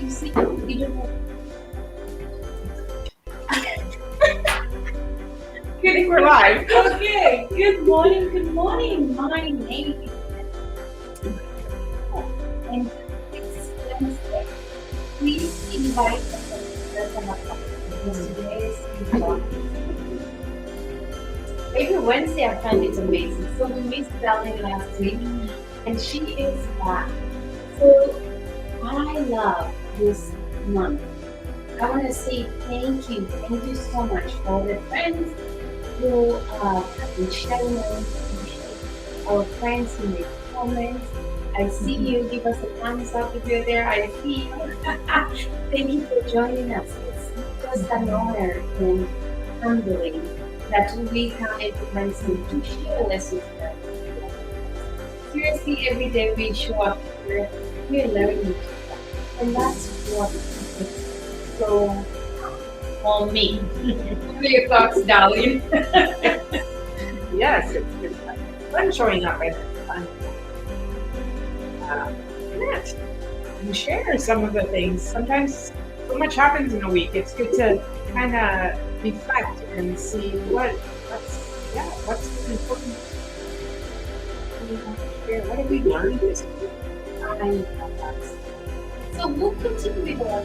you see, you don't know. You think we're live? Okay, good morning, good morning. My name is and it's Wednesday. Please invite us to have a coffee because today is every Wednesday I find it amazing. So we missed Darling last week and she is back. So I love this month. I want to say thank you so much for the friends who have been sharing our information, our friends who make comments. I see you. Give us a thumbs up if you're there. I see you. Thank you for joining us. It's just an honor and humbling that we have everyone to share lessons with us. Seriously, every day we show up here, we're learning together. And that's what it's so on me. What are your thoughts, darling? Yes, it's fun showing up and it's fun. Yes, and share some of the things. Sometimes so much happens in a week. It's good to kind of reflect and see what's important. What do we want to share? What have we learned this week? I love that. So we'll continue with our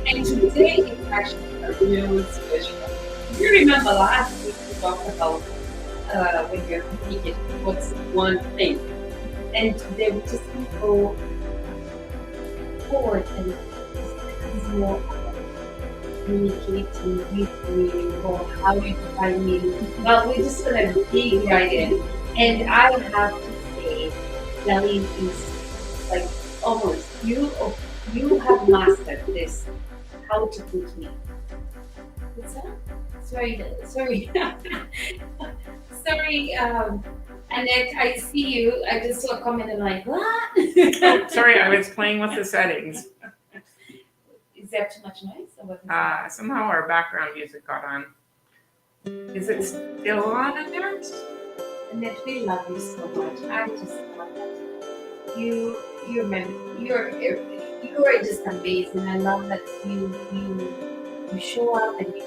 and today is actually a real special. You remember last week we talked about when you're communicating what's one thing. And today we just going to go forward and discuss more about communicating with meaning or how you define meaning. Well, we're just going to dig right in. And I have to say, Darlene is like almost you have mastered this. How to put me. What's that? Sorry. Sorry, Annette, I see you. I just saw a comment and I'm like, what? Sorry, I was playing with the settings. Is there too much noise? Or what? Somehow our background music got on. Is it still on in there? Annette, we love you so much. I just love that. You are just amazing. I love that you show up and you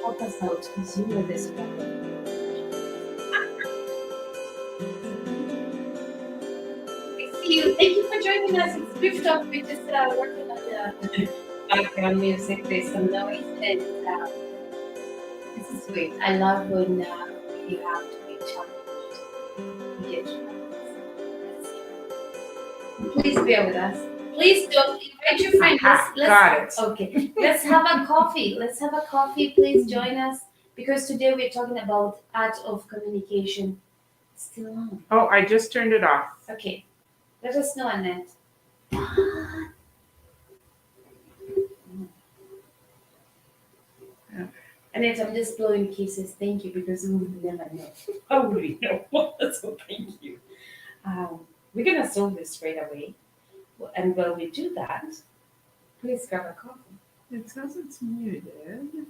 help us out because you know this one. I see you. Thank you for joining us. It's Drift Off. We're just working on the background music. There's some noise and this is great. I love when you have to be challenged. You get challenged. Please bear with us. Please don't invite your friend. Got it. Okay. Let's have a coffee. Let's have a coffee. Please join us because today we're talking about art of communication. It's still on. Oh, I just turned it off. Okay. Let us know, Annette. Annette, I'm just blowing kisses. Thank you because we would never know. How would we know? So thank you. We're gonna solve this straight away. And while we do that, please grab a coffee. It says it's muted.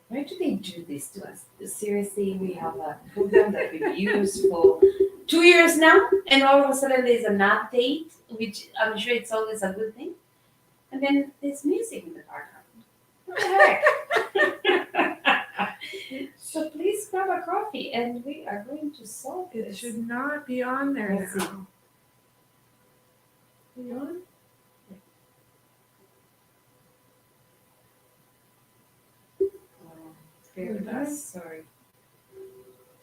Why do they do this to us? Seriously, we have a program that we've used for 2 years now, and all of a sudden there's an update, which I'm sure it's always a good thing. And then there's music in the background. What the heck? So please grab a coffee, and we are going to solve It this. should not be on there Let's now. You on? Bear with us. Sorry.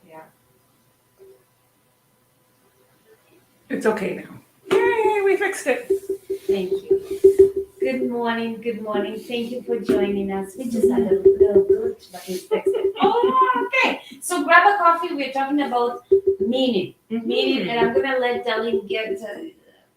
Yeah. It's okay now. Yay, we fixed it. Thank you. Good morning. Good morning. Thank you for joining us. We just had a little glitch, but we fixed it. Oh, okay. So grab a coffee. We're talking about meaning. Meaning, and I'm gonna let Darlene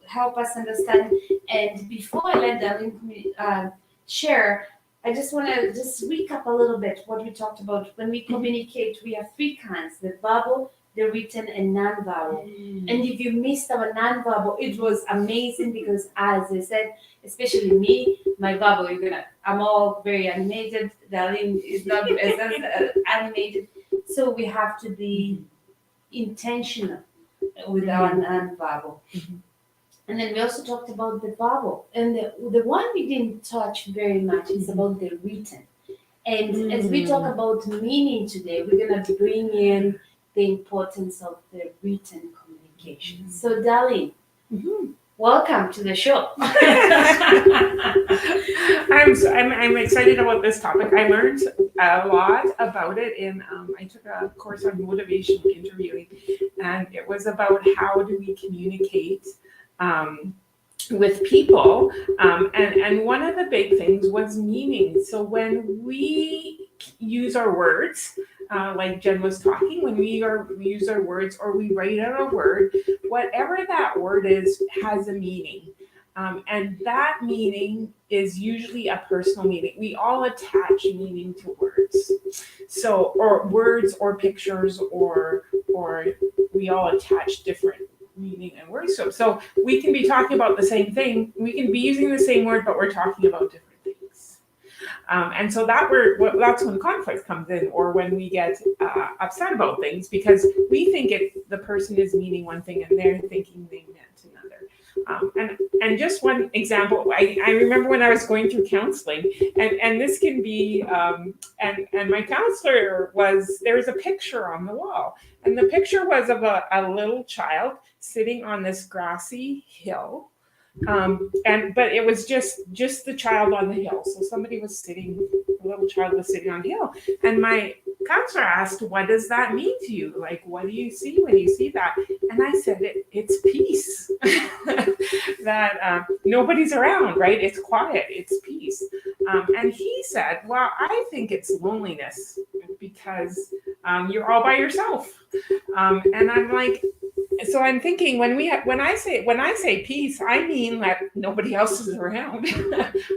help us understand. And before I let Darlene share, I just want to just recap a little bit what we talked about. When we communicate, we have three kinds: the verbal, the written, and non-verbal. And if you missed our non-verbal, it was amazing because, as I said, especially me, my verbal, I'm all very animated. Darlene is not as animated, so we have to be intentional with our non-verbal. And then we also talked about the vowel. And the one we didn't touch very much is about the written. And as we talk about meaning today, we're going to bring in the importance of the written communication. So, Darlene, welcome to the show. I'm excited about this topic. I learned a lot about it in I took a course on motivation interviewing, and it was about how do we communicate with people, and one of the big things was meaning. So when we use our words, like Jen was talking, when we use our words or we write out a word, whatever that word is has a meaning. And that meaning is usually a personal meaning. We all attach meaning to words. So, or words or pictures or we all attach different meaning and words. So we can be talking about the same thing. We can be using the same word, but we're talking about different things. And so that's when conflict comes in, or when we get upset about things because we think the person is meaning one thing and they're thinking they meant another. And just one example, I remember when I was going through counseling, and this can be, and my counselor there was a picture on the wall, and the picture was of a little child sitting on this grassy hill. But it was just the child on the hill. So somebody was sitting, a little child was sitting on the hill. And my counselor asked, what does that mean to you? Like, what do you see when you see that? And I said, it's peace. That nobody's around, right? It's quiet, it's peace. And he said, well, I think it's loneliness because you're all by yourself. And I'm like, so I'm thinking when I say peace, I mean that nobody else is around.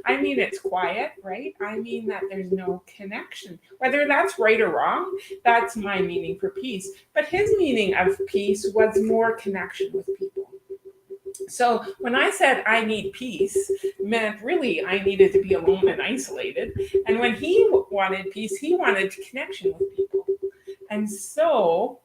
I mean it's quiet, right? I mean that there's no connection. Whether that's right or wrong, that's my meaning for peace. But his meaning of peace was more connection with people. So when I said I need peace, meant really I needed to be alone and isolated. And when he wanted peace, he wanted connection with people. And so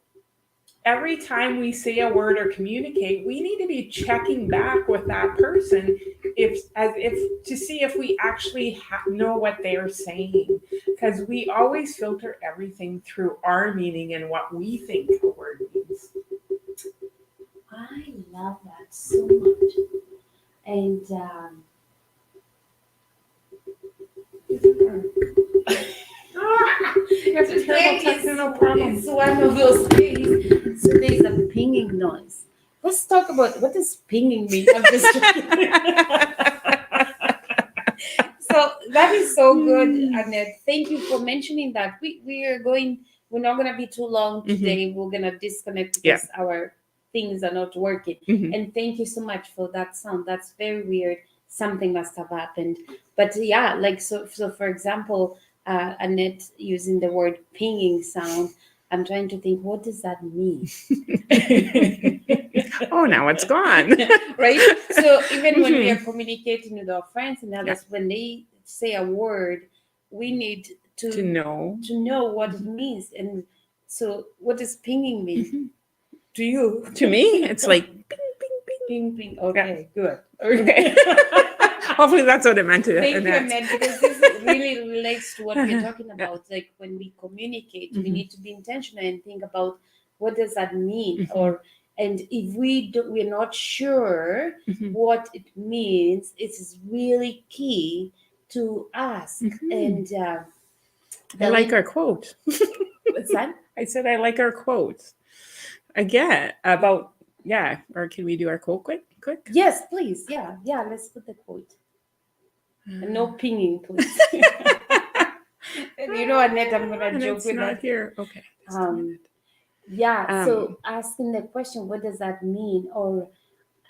every time we say a word or communicate, we need to be checking back with that person to see if we actually know what they're saying, because we always filter everything through our meaning and what we think a word means. I love that so much. And That's a terrible technical problem. It's one of those days. So there's a pinging noise. Let's talk about what does pinging mean. I'm just So that is so good, Annette. Thank you for mentioning that. We're not gonna be too long today. We're gonna disconnect because our things are not working. And thank you so much for that sound. That's very weird. Something must have happened. But yeah, like so for example, Annette using the word pinging sound. I'm trying to think, what does that mean? Oh, now it's gone. Right? So even when we are communicating with our friends and others, when they say a word, we need to know what it means. And so what does pinging mean? To you? To me, it's like ping, ping, ping, ping. Okay, good. Okay. Hopefully that's what it meant to Thank you, Annette, because this really relates to what we're talking about. Like when we communicate, we need to be intentional and think about what does that mean, and if we're not sure what it means, it's really key to ask. And I like our quote. What's that? I said I like our quote. Again, about or can we do our quote quick? Yes, please. Yeah, let's put the quote. And no pinging, please. You know, Annette, I'm gonna joke with that. Here. Okay. So asking the question, what does that mean? Or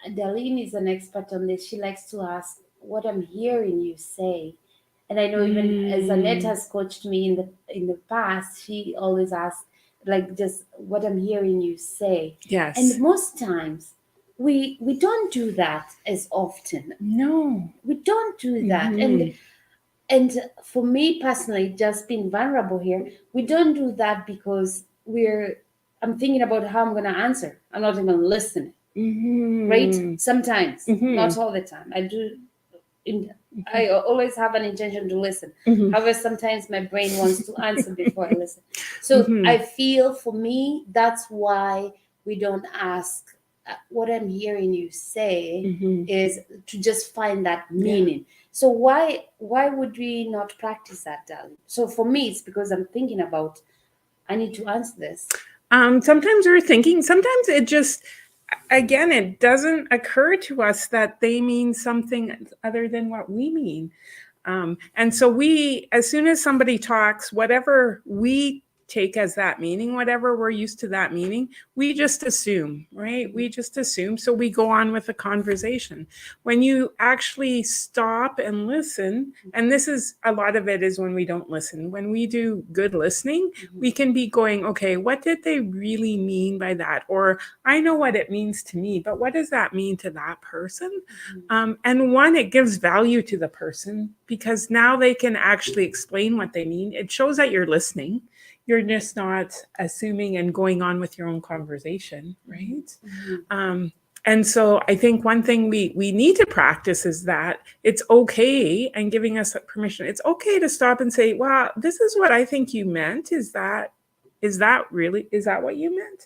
Darlene is an expert on this. She likes to ask, what I'm hearing you say. And I know even as Annette has coached me in the past, she always asks, like, just what I'm hearing you say. Yes. And most times we don't do that as often. No, we don't do that. And for me personally, just being vulnerable here, we don't do that because I'm thinking about how I'm going to answer. I'm not even listening. right? Mhm. Sometimes, not Mhm. all the time. I always have an intention to listen. Mhm. However, sometimes my brain wants to answer before I listen. So I Mhm. feel for me, that's why we don't ask. What I'm hearing you say Mhm. is to just find that Yeah. meaning. So why would we not practice that, darling? So for me, it's because I'm thinking about I need to answer this. Sometimes we're thinking, sometimes it just, again, it doesn't occur to us that they mean something other than what we mean. And so we, as soon as somebody talks, whatever we take as that meaning, whatever we're used to that meaning, we just assume, right? We just assume. So we go on with the conversation. When you actually stop and listen, and this is a lot of it is when we don't listen. When we do good listening, we can be going, okay, what did they really mean by that? Or I know what it means to me, but what does that mean to that person? And one, it gives value to the person because now they can actually explain what they mean. It shows that you're listening. You're just not assuming and going on with your own conversation, right? Um, and so I think one thing we need to practice is that it's okay and giving us permission. It's okay to stop and say, "Wow, this is what I think you meant. Is that what you meant?"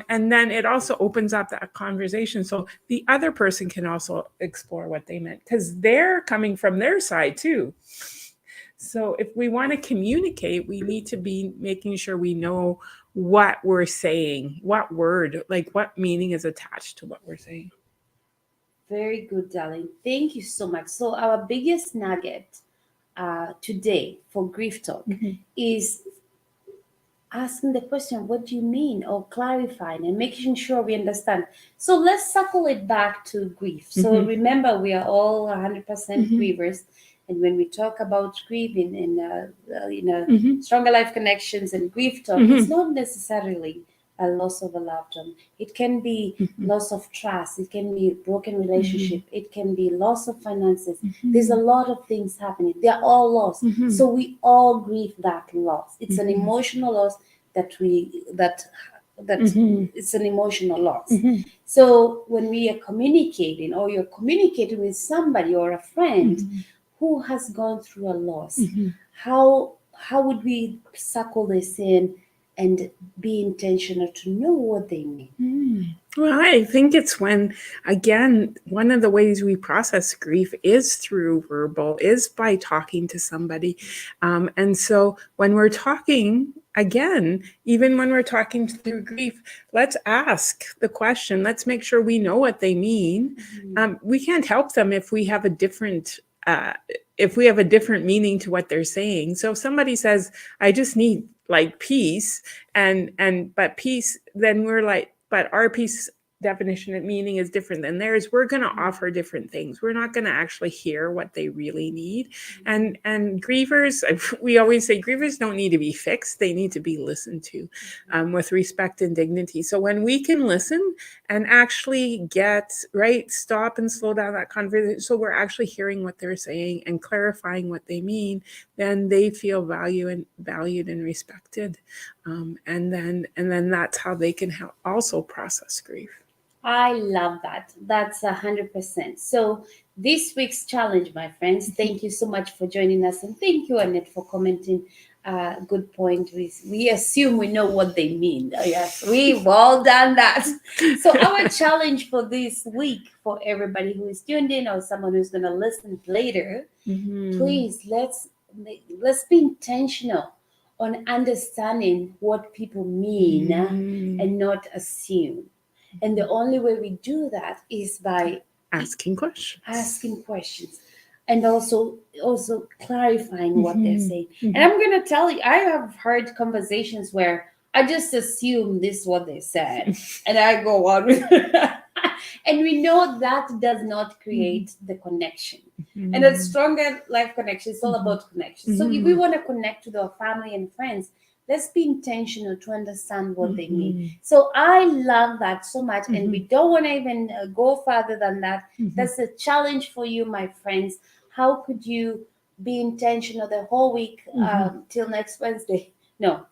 And then it also opens up that conversation so the other person can also explore what they meant because they're coming from their side too. So if we want to communicate, we need to be making sure we know what we're saying, what word, like what meaning is attached to what we're saying. Very good, darling. Thank you so much. So our biggest nugget today for grief talk Mhm. is asking the question, what do you mean? Or clarifying and making sure we understand. So let's circle it back to grief. So Mhm. remember, we are all 100% Mhm. grievers. And when we talk about grief Mhm. stronger life connections and grief talk, it's Mhm. not necessarily a loss of a loved one. It can be Mhm. loss of trust. It can be broken relationship. Mhm. It can be loss of finances. There's a Mhm. lot of things happening. They're all loss. Mhm. So we all grieve that loss. It's an Mhm. emotional loss that we that Mhm. it's an emotional loss. Mhm. So when we are communicating or you're communicating with somebody or a friend Mhm. who has gone through a loss, Mhm. how would we circle this in and be intentional to know what they mean? Well, I think it's when, again, one of the ways we process grief is through verbal, is by talking to somebody. And so when we're talking, again, even when we're talking through grief, let's ask the question. Let's make sure we know what they mean. We can't help them uh, if we have a different meaning to what they're saying. So if somebody says, "I just need like peace," but peace, then we're like, but our peace definition and meaning is different than theirs. We're going to offer different things. We're not going to actually hear what they really need. And grievers, we always say grievers don't need to be fixed. They need to be listened to with respect and dignity. So when we can listen and actually get right, stop and slow down that conversation, so we're actually hearing what they're saying and clarifying what they mean, then they feel valued and respected. And then that's how they can also process grief. I love that. That's 100%. So this week's challenge, my friends, thank you so much for joining us, and thank you, Annette, for commenting. Good point. We assume we know what they mean. Yes, we've all done that. So our challenge for this week, for everybody who is tuned in or someone who's going to listen later, Mhm. please let's be intentional on understanding what people mean Mhm. and not assume. And the only way we do that is by Asking questions. asking questions and also clarifying what they're Mhm. saying. And Mhm. I'm going to tell you, I have heard conversations where I just assume this is what they said and I go on with and we know that does not Mhm. create the connection. And a Mhm. stronger life connection is all Mhm. about connection. So if we Mhm. want to connect with our family and friends, let's be intentional to understand what they mean. Mhm. So I love that so much, and we Mhm. don't want to even go further than that. Mhm. That's a challenge for you, my friends. How could you be intentional the whole week Mhm. till next Wednesday? No,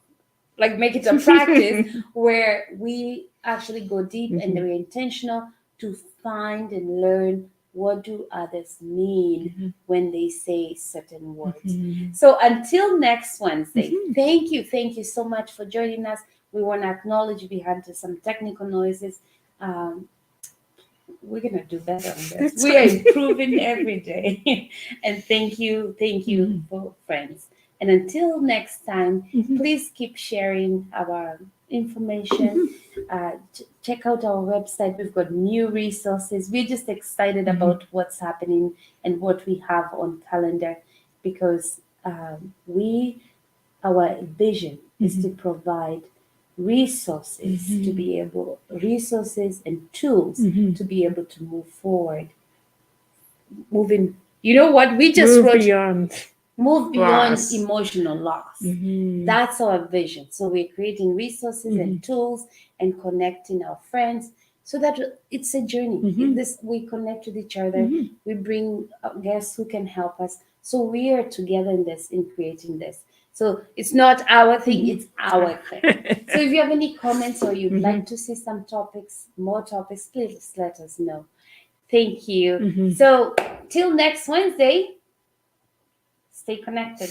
like make it a practice where we actually go deep and we're intentional to find and learn what do others mean when they say certain words. So until next Wednesday, thank you so much for joining us. We want to acknowledge we had some technical noises. Um, we're gonna do better on this. That's We are fine. improving every day. And thank you for friends. And until next time, please keep sharing our information. Check out our website. We've got new resources. We're just excited about what's happening and what we have on calendar because our vision is to provide resources and tools to be able to move forward. Moving, you know what? We just Move wrote beyond. move beyond Loss. emotional loss. That's our vision. So we're creating resources and tools and connecting our friends so that it's a journey. This we connect with each other. We bring guests who can help us. So we are together in this, in creating this. So it's not our thing, it's our thing. So if you have any comments or you'd like to see some topics, more topics, please let us know. Thank you. So till next Wednesday, stay connected.